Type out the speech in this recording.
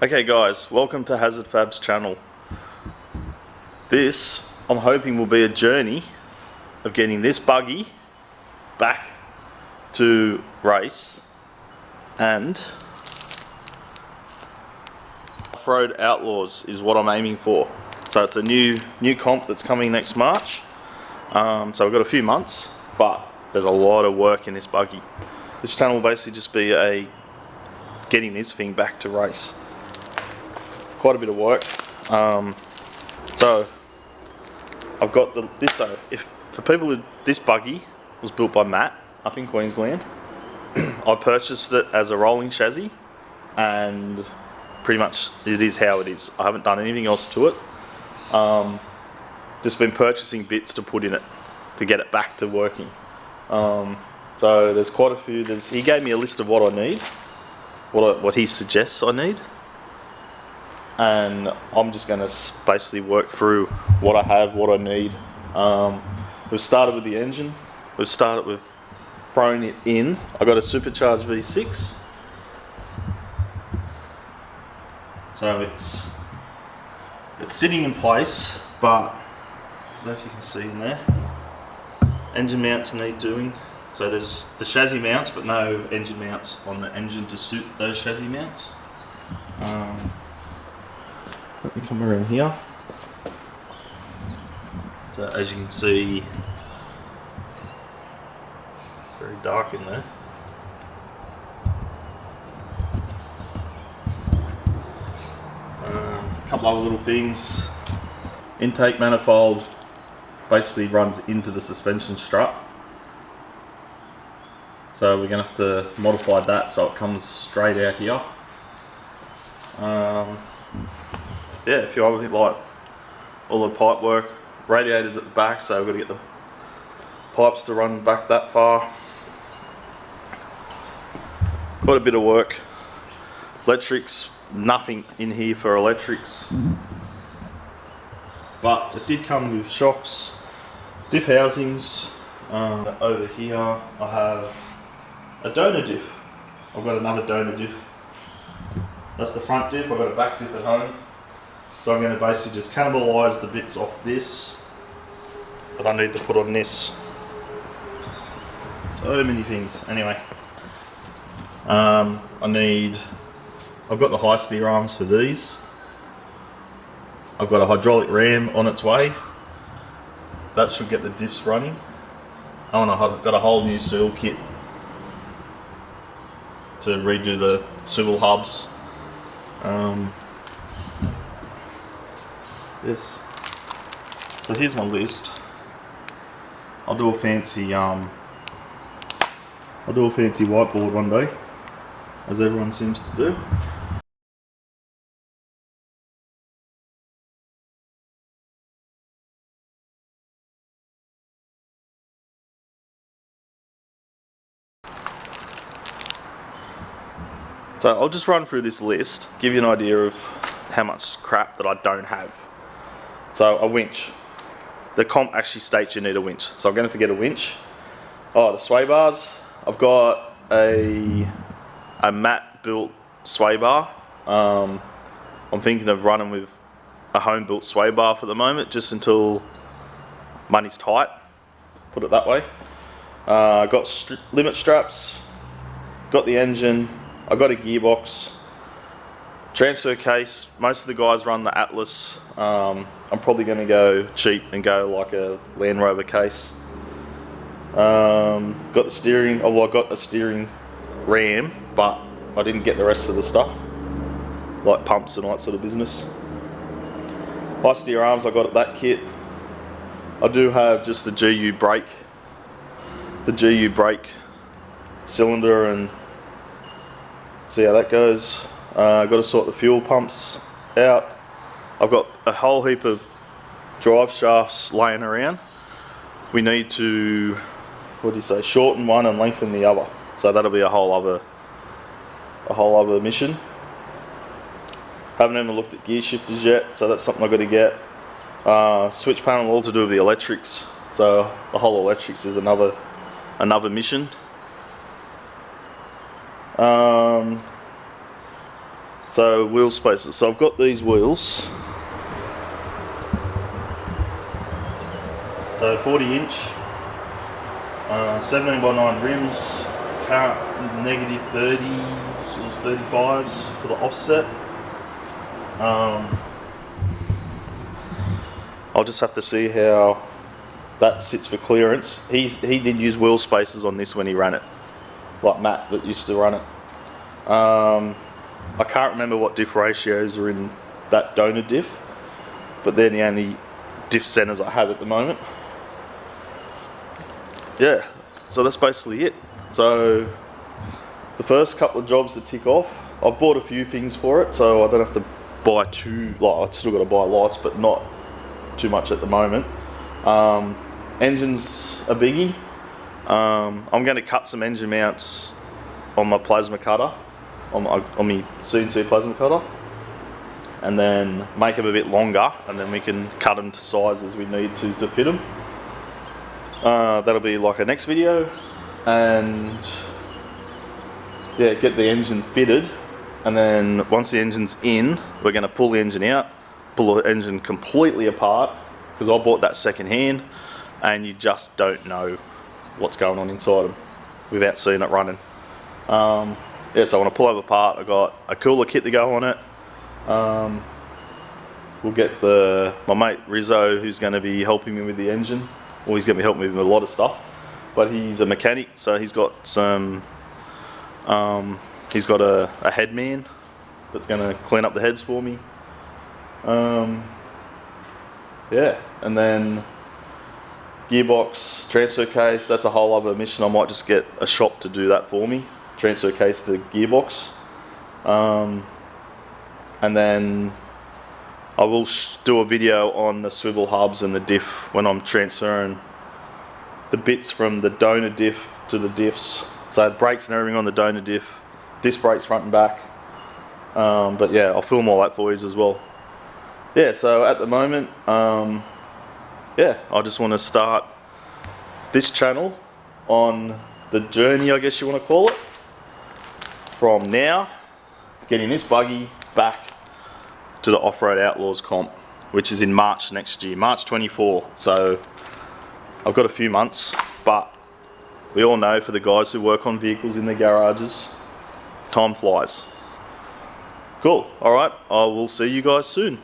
Okay guys, welcome to Hazard Fab's channel. This, I'm hoping, will be a journey of getting this buggy back to race and Offroad Outlaws is what I'm aiming for. So it's a new comp that's coming next March. So we've got a few months, but there's a lot of work in this buggy. This channel will basically just be a getting this thing back to race. Quite a bit of work. So I've got this. So for people who, this buggy was built by Matt up in Queensland. I purchased it as a rolling chassis, and pretty much it is how it is. I haven't done anything else to it. Just been purchasing bits to put in it to get it back to working. So there's quite a few. He gave me a list of what I need, what he suggests I need. And I'm just going to basically work through what I have, what I need. We've started with the engine. We've started with throwing it in. I got a supercharged V6. So it's sitting in place, but I don't know if you can see in there. Engine mounts need doing. So there's the chassis mounts, but no engine mounts on the engine to suit those chassis mounts. Let me come around here. So as you can see, very dark in there. A couple other little things. Intake manifold basically runs into the suspension strut. So we're going to have to modify that so it comes straight out here. Yeah, a few other things like all the pipe work, radiators at the back, so we've got to get the pipes to run back that far. Quite a bit of work. Electrics, nothing in here for electrics. But it did come with shocks, diff housings. Over here I have a donor diff. I've got another donor diff. That's the front diff, I've got a back diff at home. So I'm going to basically just cannibalise the bits off this that I need to put on this. So many things. Anyway, I've got the high steer arms for these. I've got a hydraulic ram on its way. That should get the diffs running. And I've got a whole new seal kit to redo the swivel hubs. This. So here's my list. I'll do a fancy whiteboard one day, as everyone seems to do. So I'll just run through this list, give you an idea of how much crap that I don't have. So a winch. The comp actually states you need a winch, so I'm going to forget a winch. Oh, the sway bars. I've got a Matt built sway bar. I'm thinking of running with a home built sway bar for the moment, just until money's tight, put it that way. I got limit straps, got the engine, I got a gearbox, transfer case. Most of the guys run the Atlas. I'm probably going to go cheap and go like a Land Rover case. Got the steering. Oh, well, I got a steering ram, but I didn't get the rest of the stuff, like pumps and all that sort of business. High steer arms, I got that kit. I do have just the GU brake cylinder, and see how that goes. I've got to sort the fuel pumps out. I've got a whole heap of drive shafts laying around. We need to, shorten one and lengthen the other. So that'll be a whole other mission. Haven't even looked at gear shifters yet, so that's something I've got to get. Switch panel, all to do with the electrics. So the whole electrics is another mission. So wheel spaces. So I've got these wheels. So 40-inch, 17 by 9 rims, negative 30s or 35s for the offset. I'll just have to see how that sits for clearance. He did use wheel spacers on this when he ran it, like Matt that used to run it. I can't remember what diff ratios are in that donor diff, but they're the only diff centers I have at the moment. Yeah, so that's basically it. So the first couple of jobs to tick off, I've bought a few things for it, so I don't have to buy I've still got to buy lights, but not too much at the moment. Engine's a biggie. I'm going to cut some engine mounts on my plasma cutter, on my CNC plasma cutter, and then make them a bit longer, and then we can cut them to sizes we need to fit them. That'll be like a next video, and yeah, get the engine fitted, and then once the engine's in, we're going to pull the engine out, pull the engine completely apart, because I bought that second hand, and you just don't know what's going on inside them without seeing it running. Yeah, so I want to pull it apart. I got a cooler kit to go on it. We'll get my mate Rizzo, who's going to be helping me with the engine. Well, he's going to be helping me with a lot of stuff, but he's a mechanic, so he's got some. He's got a head man that's going to clean up the heads for me. Yeah, and then gearbox, transfer case. That's a whole other mission. I might just get a shop to do that for me. Transfer case to the gearbox, and then I will do a video on the swivel hubs and the diff when I'm transferring the bits from the donor diff to the diffs. So brakes and everything on the donor diff, disc brakes front and back. But yeah, I'll film all that for you as well. Yeah, so at the moment, yeah, I just want to start this channel on the journey, I guess you want to call it, from now, getting this buggy back to the Off-Road Outlaws comp, which is in March next year, March 24. So I've got a few months, but we all know for the guys who work on vehicles in their garages, time flies. Cool, alright, I will see you guys soon.